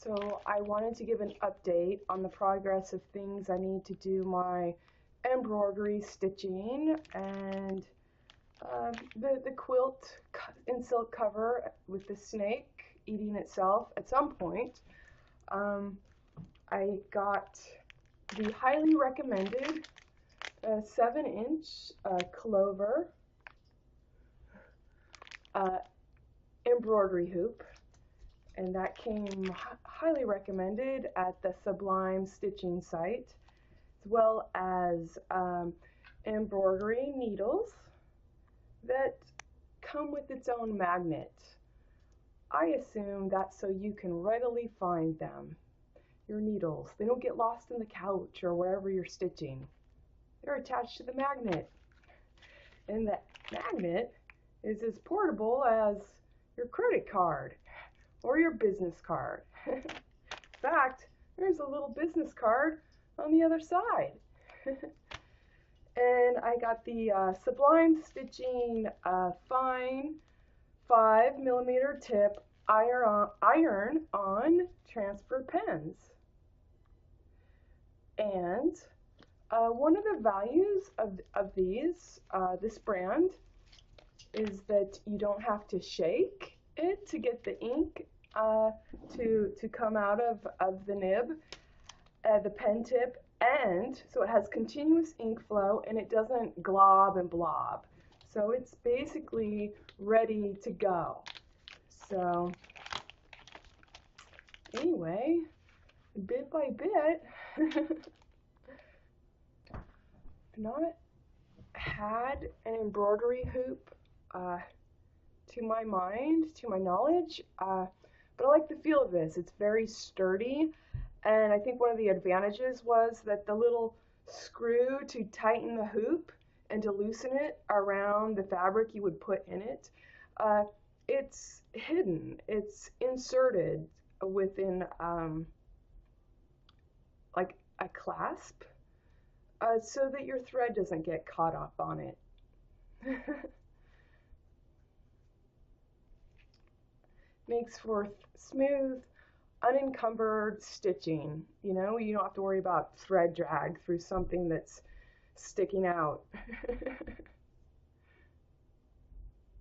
So I wanted to give an update on the progress of things I need to do my embroidery stitching and the quilt in silk cover with the snake eating itself at some point. I got the highly recommended 7-inch clover embroidery hoop, and that came highly recommended at the Sublime stitching site, as well as embroidery needles that come with its own magnet. I assume that's so you can readily find them, your needles. They don't get lost in the couch or wherever you're stitching. They're attached to the magnet. And the magnet is as portable as your credit card or your business card. In fact, there's a little business card on the other side. And I got the Sublime Stitching fine 5mm tip iron on transfer pens. And one of the values of this brand is that you don't have to shake it to get the ink to come out of the nib, the pen tip, and so it has continuous ink flow and it doesn't glob and blob. So it's basically ready to go. So anyway, bit by bit, I've not had an embroidery hoop to my mind, to my knowledge, but I like the feel of this. It's very sturdy, and I think one of the advantages was that the little screw to tighten the hoop and to loosen it around the fabric you would put in it, it's hidden. It's inserted within like a clasp, so that your thread doesn't get caught up on it. Makes for smooth, unencumbered stitching. You know, you don't have to worry about thread drag through something that's sticking out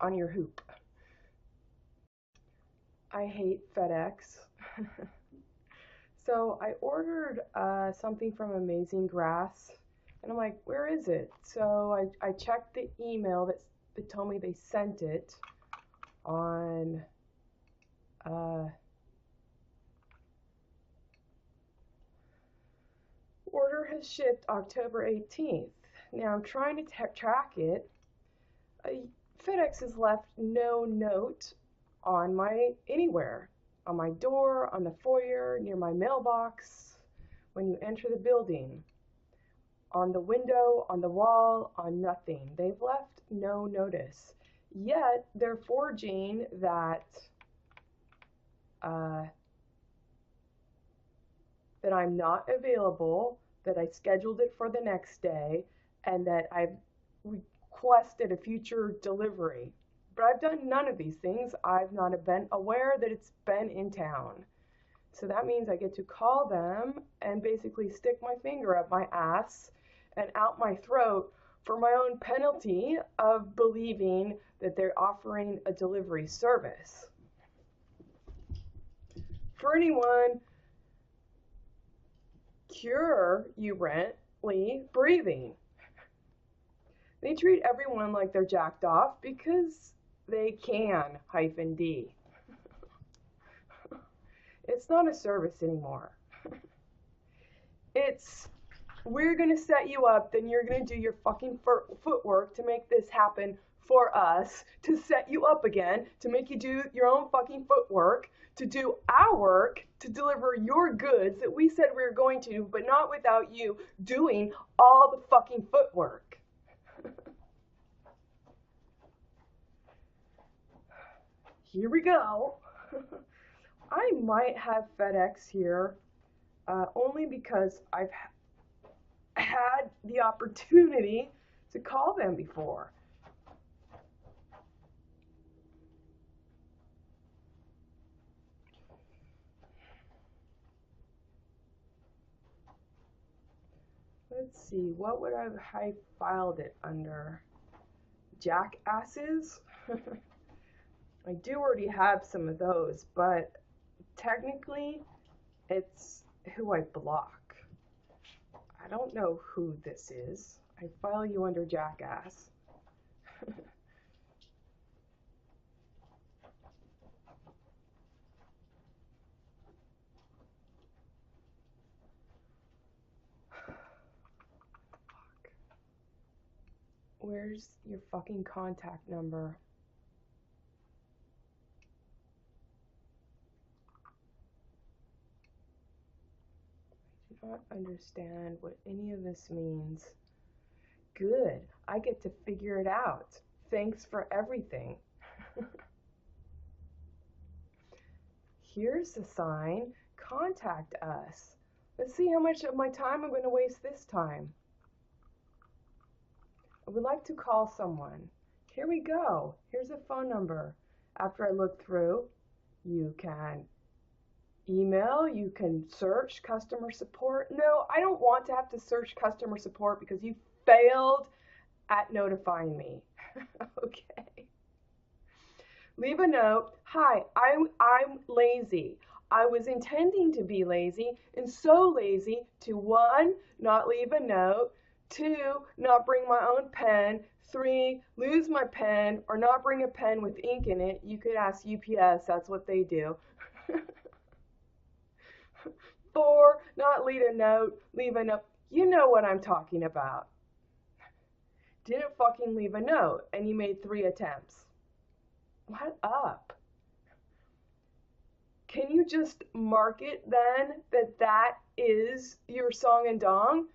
on your hoop. I hate FedEx. So I ordered something from Amazing Grass, and I'm like, where is it? So I checked the email that told me they sent it on order has shipped October 18th. Now I'm trying to track it. FedEx has left no note on my anywhere. On my door, on the foyer, near my mailbox, when you enter the building, on the window, on the wall, on nothing. They've left no notice. Yet they're forging that that I'm not available, that I scheduled it for the next day, and that I've requested a future delivery. But I've done none of these things. I've not been aware that it's been in town. So that means I get to call them and basically stick my finger up my ass and out my throat for my own penalty of believing that they're offering a delivery service. For anyone, cure xubrntly breathing. They treat everyone like they're jacked off because they can, -d. It's not a service anymore. It's, we're going to set you up, then you're going to do your fucking footwork to make this happen for us, to set you up again, to make you do your own fucking footwork, to do our work, to deliver your goods that we said we were going to, but not without you doing all the fucking footwork. Here we go. I might have FedEx here only because I've had the opportunity to call them before. Let's see, what would I filed it under? Jackasses? I do already have some of those, but technically it's who I block. I don't know who this is. I file you under jackass. Where's your fucking contact number? I do not understand what any of this means. Good, I get to figure it out. Thanks for everything. Here's the sign. Contact us. Let's see how much of my time I'm going to waste this time. I would like to call someone. Here we go. Here's a phone number. After I look through, you can email, you can search customer support. No, I don't want to have to search customer support because you failed at notifying me. Okay. Leave a note. Hi, I'm lazy. I was intending to be lazy and so lazy to 1, not leave a note, 2, not bring my own pen, 3, lose my pen or not bring a pen with ink in it. You could ask UPS, that's what they do. 4, not leave a note, You know what I'm talking about. Didn't fucking leave a note and you made 3 attempts. What up? Can you just mark it then that is your song and dong?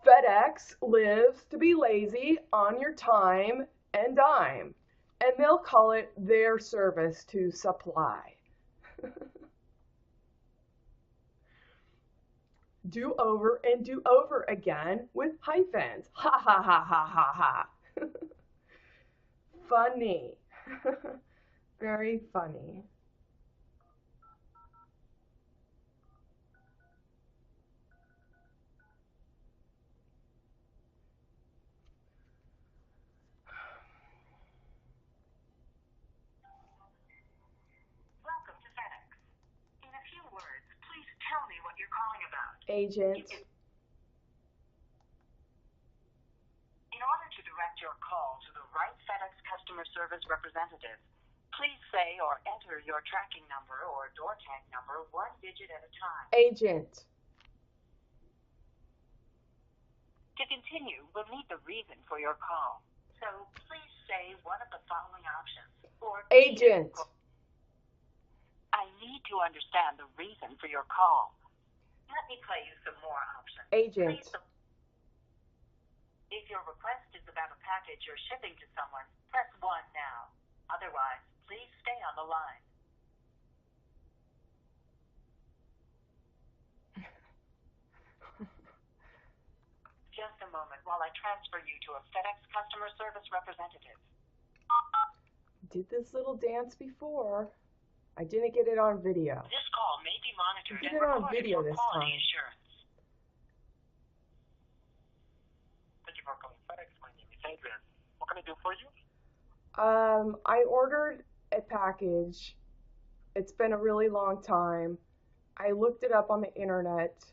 FedEx lives to be lazy on your time and dime, and they'll call it their service to supply. Do over and do over again with hyphens. Ha ha ha ha ha ha. Funny. Very funny. Welcome to FedEx. In a few words, please tell me what you're calling about. Agent. In order to direct your call to the right FedEx customer service representative, please say or enter your tracking number or door tag number 1 digit at a time. Agent. To continue, we'll need the reason for your call. So please say one of the following options. Or Agent. I need to understand the reason for your call. Let me play you some more options. Agent. If your request is about a package you're shipping to someone, press 1 now. Otherwise, please stay on the line. Just a moment while I transfer you to a FedEx customer service representative. Did this little dance before. I didn't get it on video. This call may be monitored I did and it on recorded video for this quality time. assurance. Thank you for calling FedEx. My name is Adrian. What can I do for you? I ordered a package. It's been a really long time. I looked it up on the internet.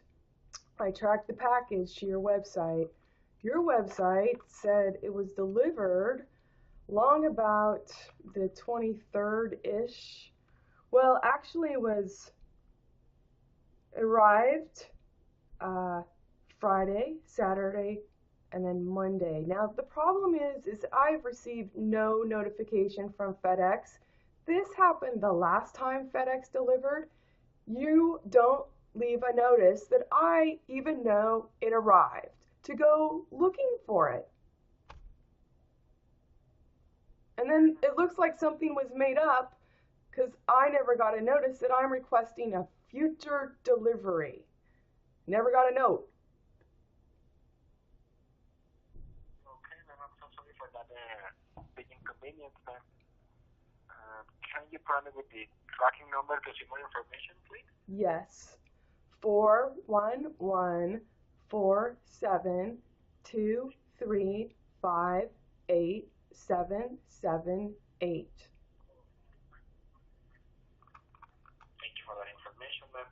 I tracked the package to your website. Your website said it was delivered long about the 23rd-ish. Well, actually it was arrived Friday, Saturday, and then Monday. Now the problem is I've received no notification from FedEx. This happened the last time FedEx delivered. You don't leave a notice that I even know it arrived to go looking for it. And then it looks like something was made up because I never got a notice that I'm requesting a future delivery. Never got a note. Okay, ma'am, I'm so sorry for that big inconvenience, ma'am. Can you provide me with the tracking number to see more information, please? Yes. 411 472358778. Thank you for that information, ma'am.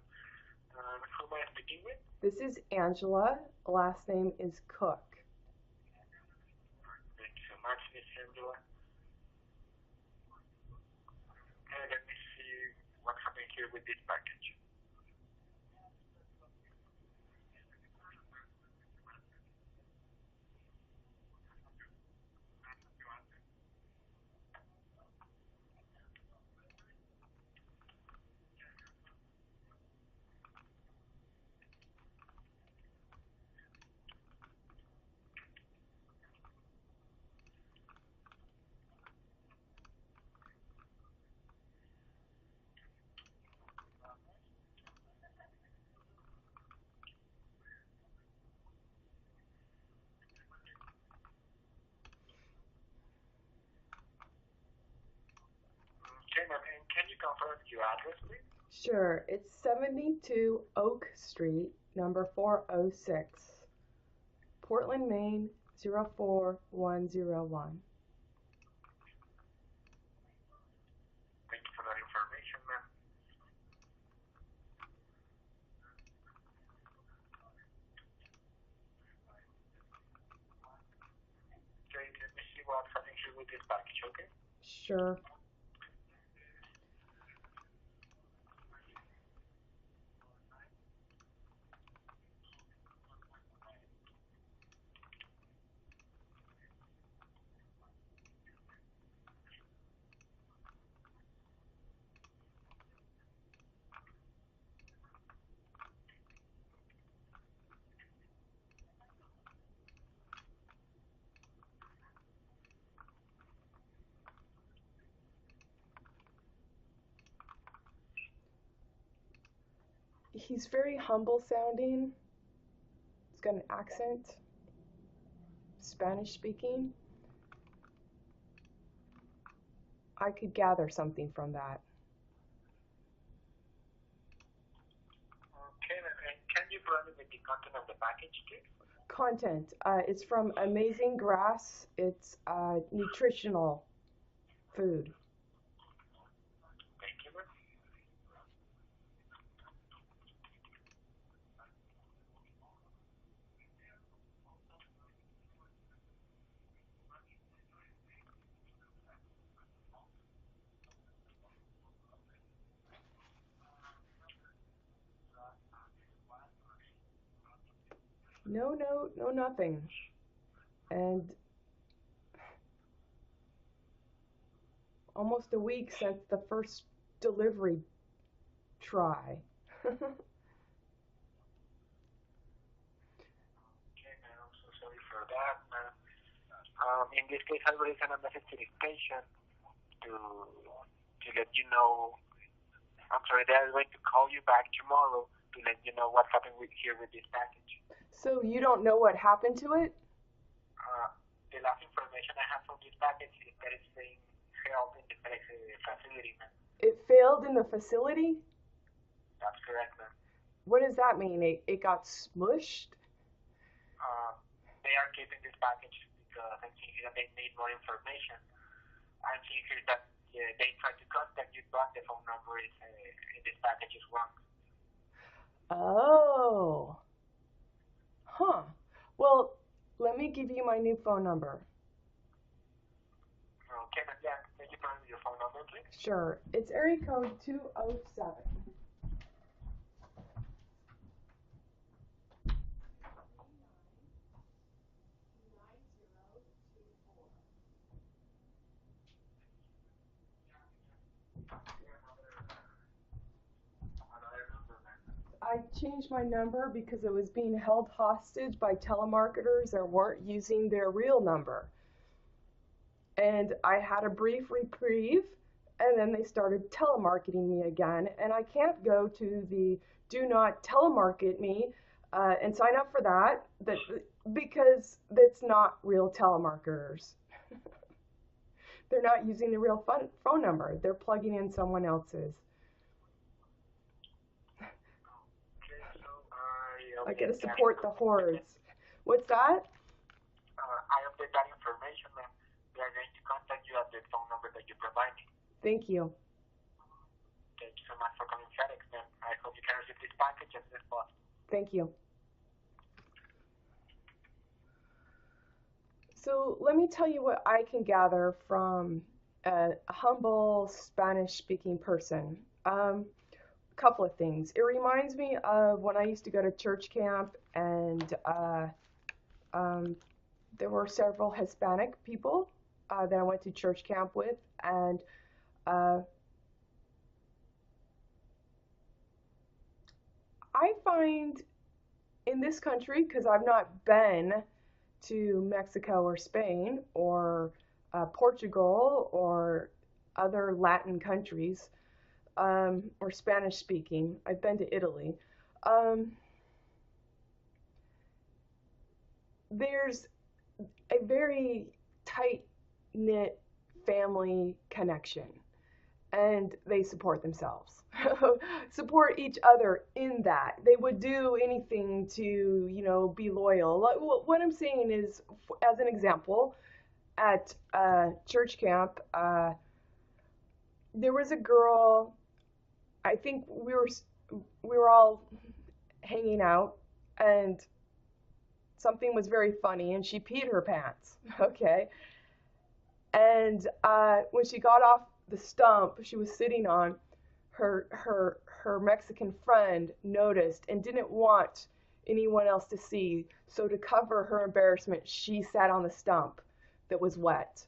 Who am I speaking with? This is Angela. Last name is Cook. Thank you so much, Miss Angela. And let me see what's happening here with this package. Okay, ma'am, and can you confirm your address, please? Sure, it's 72 Oak Street, number 406, Portland, Maine 04101. Thank you for that information, ma'am. Okay, let me see what's happening here with this package, okay? Sure. He's very humble sounding. He's got an accent, Spanish speaking. I could gather something from that. Okay, ma'am, and can you provide me with the content of the package, please? Content. It's from Amazing Grass. It's nutritional food. Thank you, ma'am. No, nothing. And almost a week since the first delivery try. Okay, ma'am, I'm so sorry for that, ma'am. In this case, I will send a message to the station to let you know. I'm sorry, they are going to call you back tomorrow to let you know what happened here with this package. So you don't know what happened to it? The last information I have from this package is that it's being held in the FedEx facility, ma'am. It failed in the facility? That's correct, ma'am. What does that mean? It got smushed? They are keeping this package because I think that they need more information. I see here that they tried to contact you, but the phone number is in this package is wrong. Oh. Huh. Well, let me give you my new phone number. Okay, ma'am, yeah. Can you provide me your phone number, please? Sure. It's area code 207. I changed my number because it was being held hostage by telemarketers that weren't using their real number. And I had a brief reprieve, and then they started telemarketing me again. And I can't go to the do not telemarket me and sign up for that because that's not real telemarketers. They're not using the real phone number. They're plugging in someone else's. Okay, so I I gotta support the hordes. What's that? I update that information, ma'am. We are going to contact you at the phone number that you provided. Thank you. Thank you so much for calling FedEx, ma'am. I hope you can receive this package as soon as possible. Thank you. So let me tell you what I can gather from a humble Spanish-speaking person. A couple of things. It reminds me of when I used to go to church camp, and there were several Hispanic people that I went to church camp with, and I find in this country, because I've not been to Mexico or Spain or Portugal or other Latin countries, or Spanish speaking. I've been to Italy. There's a very tight-knit family connection, and they support themselves, support each other in that. They would do anything to, be loyal. What I'm saying is, as an example, at church camp, there was a girl. I think we were all hanging out, and something was very funny, and she peed her pants. Okay, and when she got off the stump she was sitting on, her Mexican friend noticed and didn't want anyone else to see. So to cover her embarrassment, she sat on the stump that was wet.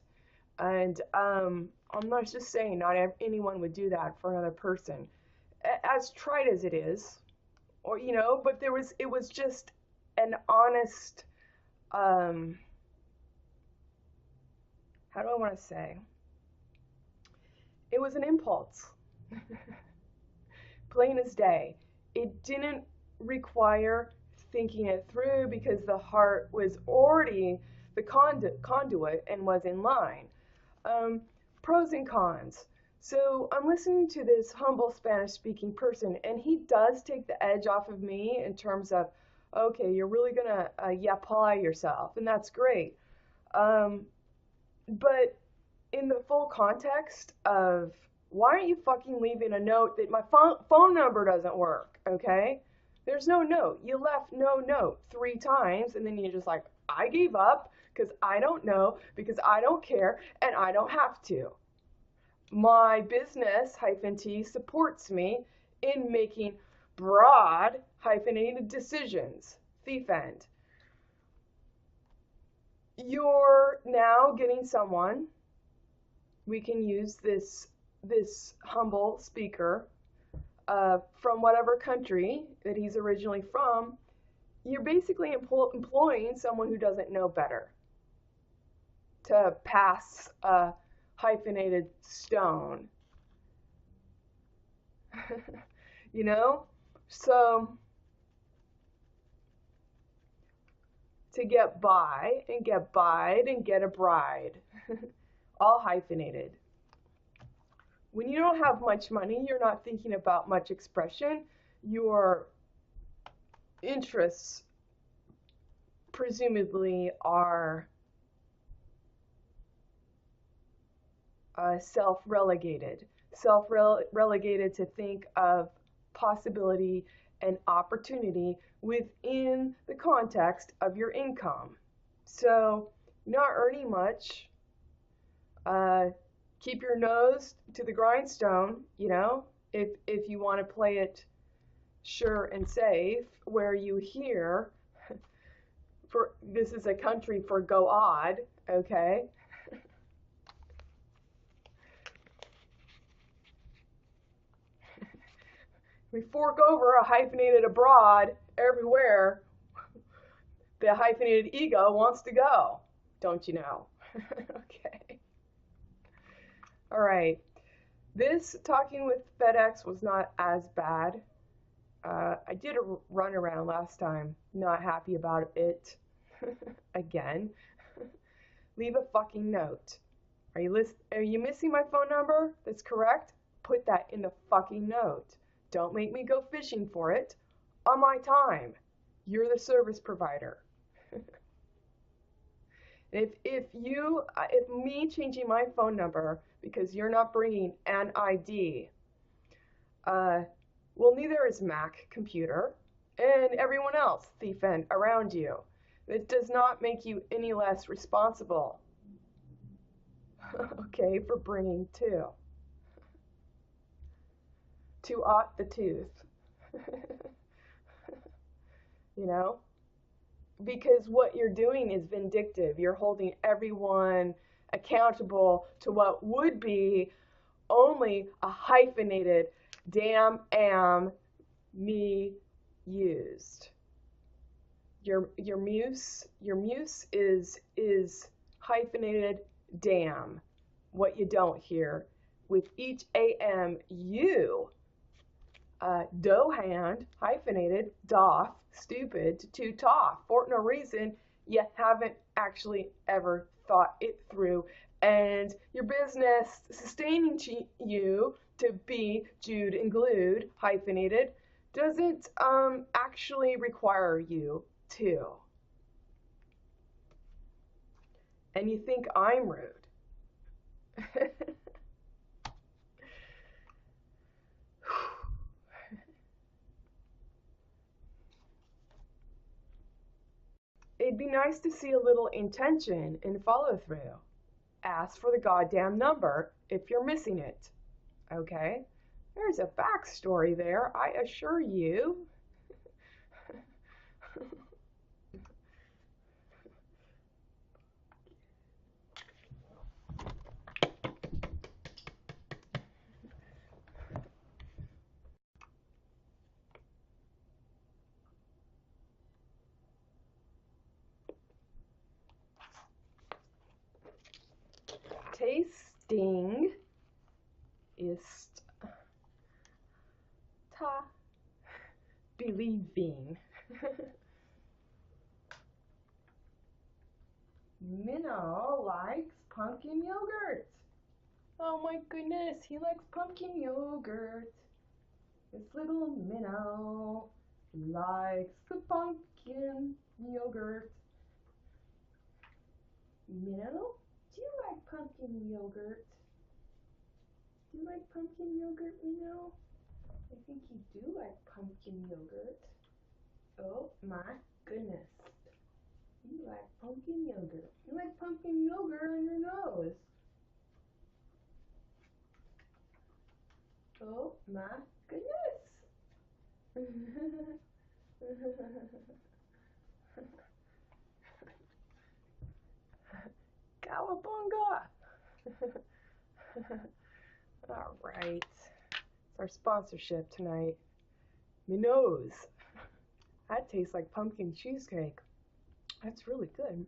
And I'm not just saying not anyone would do that for another person, as trite as it is, or but it was just an honest, how do I want to say? It was an impulse, plain as day. It didn't require thinking it through, because the heart was already the conduit and was in line. Pros and cons. So I'm listening to this humble Spanish-speaking person, and he does take the edge off of me in terms of, okay, you're really gonna apply yourself, and that's great. But in the full context of, why aren't you fucking leaving a note that my phone number doesn't work, okay? There's no note. You left no note 3 times, and then you're just like, I gave up because I don't know, because I don't care, and I don't have to. My business, -T, supports me in making broad, hyphenated decisions. Thief end. You're now getting someone, we can use this humble speaker from whatever country that he's originally from. You're basically employing someone who doesn't know better to pass a hyphenated stone. So to get by and get bide and get a bride, all hyphenated. When you don't have much money, you're not thinking about much expression. Your interests presumably are self-relegated to think of possibility and opportunity within the context of your income. So, not earning much, keep your nose to the grindstone, if you want to play it sure and safe, where you hear, this is a country for go odd, okay? We fork over a hyphenated abroad everywhere. The hyphenated ego wants to go, don't you know? Okay. All right. This talking with FedEx was not as bad. I did a runaround last time. Not happy about it. Again. Leave a fucking note. Are you missing my phone number? That's correct. Put that in the fucking note. Don't make me go fishing for it on my time. You're the service provider. If me changing my phone number because you're not bringing an ID, well, neither is Mac computer and everyone else thiefing around you. It does not make you any less responsible. Okay, for bringing two. To ought the tooth. You know? Because what you're doing is vindictive. You're holding everyone accountable to what would be only a hyphenated damn am me used. Your muse is hyphenated damn. What you don't hear with each am you. Dough hand, hyphenated, doff, stupid, to toff. For no reason, you haven't actually ever thought it through. And your business sustaining you to be Jewed and glued, hyphenated, doesn't actually require you to. And you think I'm rude. It'd be nice to see a little intention and follow through. Ask for the goddamn number if you're missing it. Okay? There's a backstory there, I assure you. Tasting ist ta believing. Minnow likes pumpkin yogurt. Oh my goodness, he likes pumpkin yogurt. This little minnow likes the pumpkin yogurt. Minnow, do you like pumpkin yogurt? Do you like pumpkin yogurt, Minnow? I think you do like pumpkin yogurt. Oh my goodness. You like pumpkin yogurt. You like pumpkin yogurt on your nose. Oh my goodness. Cowabunga. All right. It's our sponsorship tonight. Me nose. That tastes like pumpkin cheesecake. That's really good.